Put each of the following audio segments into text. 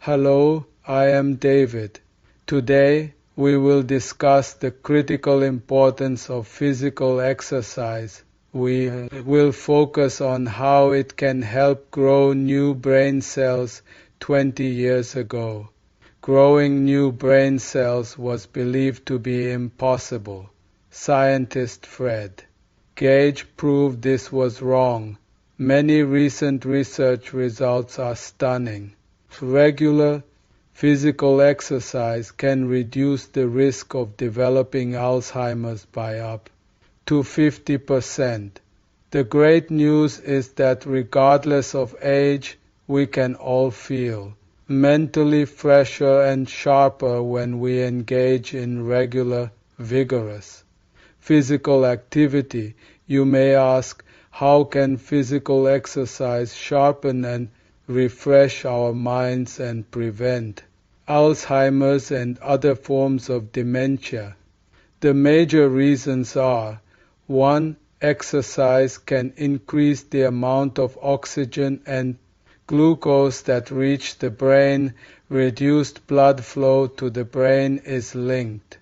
Hello, I am David. Today we will discuss the critical importance of physical exercise. We will focus on how it can help grow new brain cells 20 years ago. Growing new brain cells was believed to be impossible. Scientist Fred Gage proved this was wrong. Many recent research results are stunning. Regular physical exercise can reduce the risk of developing Alzheimer's by up to 50%. The great news is that regardless of age, we can all feel mentally fresher and sharper when we engage in regular, vigorous physical activity. You may ask, how can physical exercise sharpen and refresh our minds and prevent Alzheimer's and other forms of dementia? The major reasons are: 1. Exercise can increase the amount of oxygen and glucose that reach the brain. Reduced blood flow to the brain is linked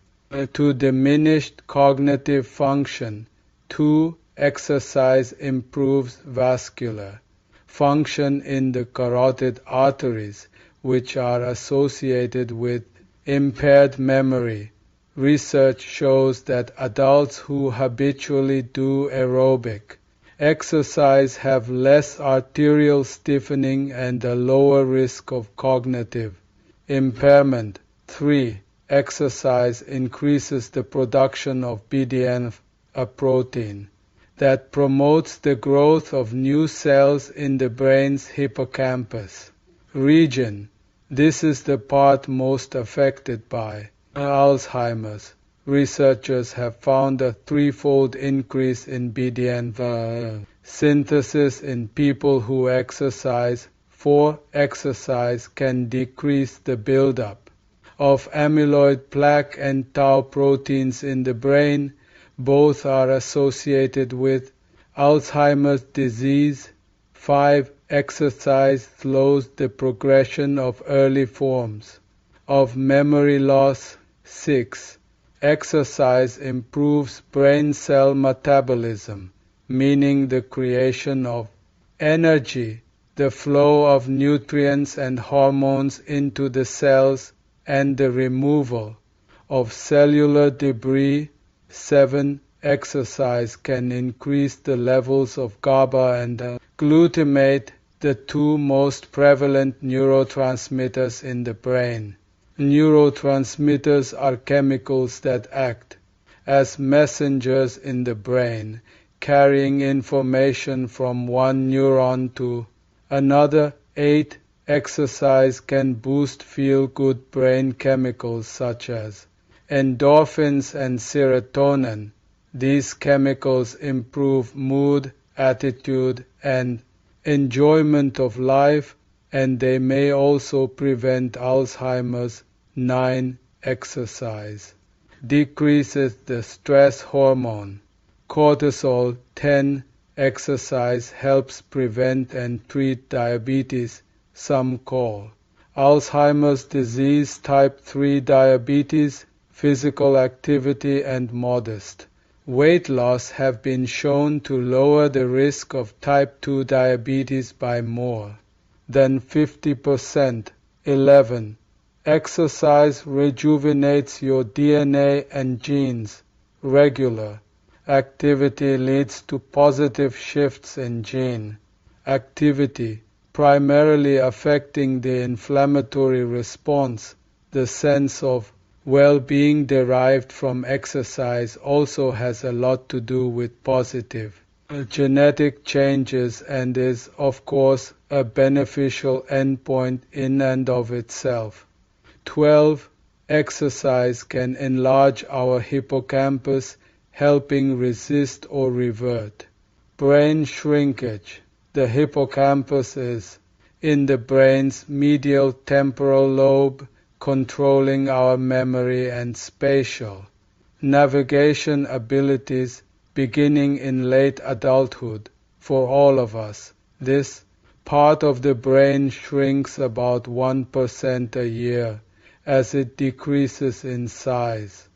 to diminished cognitive function. 2. Exercise improves vascular function in the carotid arteries, which are associated with impaired memory. Research shows that adults who habitually do aerobic exercise have less arterial stiffening and a lower risk of cognitive impairment. 3. Exercise increases the production of BDNF, a protein that promotes the growth of new cells in the brain's hippocampus region. This is the part most affected by Alzheimer's. Researchers have found a threefold increase in BDNF synthesis in people who exercise. 4. Exercise can decrease the buildup of amyloid plaque and tau proteins in the brain. Both are associated with Alzheimer's disease. 5. Exercise slows the progression of early forms of memory loss. 6. Exercise improves brain cell metabolism, meaning the creation of energy, the flow of nutrients and hormones into the cells, and the removal of cellular debris. 7. Exercise can increase the levels of GABA and glutamate, the two most prevalent neurotransmitters in the brain. Neurotransmitters are chemicals that act as messengers in the brain, carrying information from one neuron to another. 8. Exercise can boost feel-good brain chemicals such as endorphins and serotonin. These chemicals improve mood, attitude, and enjoyment of life, and they may also prevent Alzheimer's. 9. Exercise decreases the stress hormone, cortisol. 10. Exercise helps prevent and treat diabetes, some call Alzheimer's disease. Type 3 diabetes. Physical activity and modest weight loss have been shown to lower the risk of type 2 diabetes by more than 50%. 11. Exercise rejuvenates your DNA and genes. Regular activity leads to positive shifts in gene activity, primarily affecting the inflammatory response. The sense of well-being derived from exercise also has a lot to do with positive genetic changes and is, of course, a beneficial endpoint in and of itself. 12. Exercise can enlarge our hippocampus, helping resist or revert brain shrinkage. The hippocampus is in the brain's medial temporal lobe, controlling our memory and spatial navigation abilities beginning in late adulthood. For all of us, this Part of the brain shrinks about 1% a year as it decreases in size.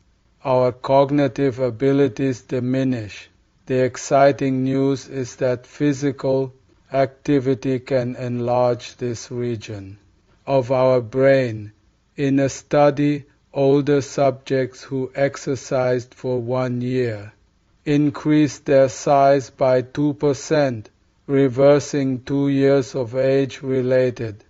Our cognitive abilities diminish. The exciting news is that physical activity can enlarge this region of our brain. In a study, older subjects who exercised for 1 year increased their size by 2%, reversing 2 years of age-related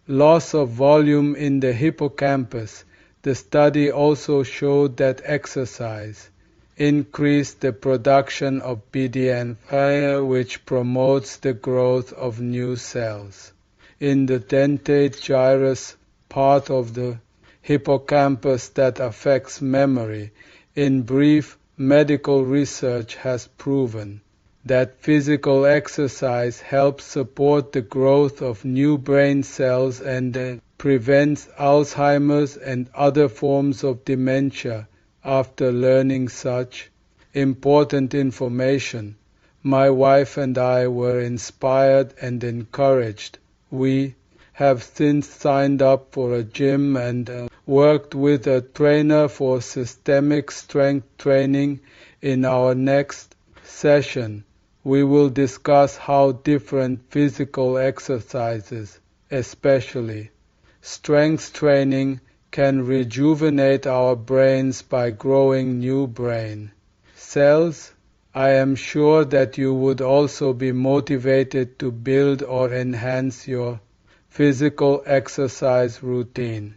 loss of volume in the hippocampus. The study also showed that exercise increased the production of BDNF, which promotes the growth of new cells in the dentate gyrus, part of the hippocampus that affects memory. In brief, medical research has proven that physical exercise helps support the growth of new brain cells and prevents Alzheimer's and other forms of dementia. After learning such important information, my wife and I were inspired and encouraged. We have since signed up for a gym and worked with a trainer for systemic strength training. In our next session, we will discuss how different physical exercises, especially strength training, can rejuvenate our brains by growing new brain cells. I am sure that you would also be motivated to build or enhance your physical exercise routine.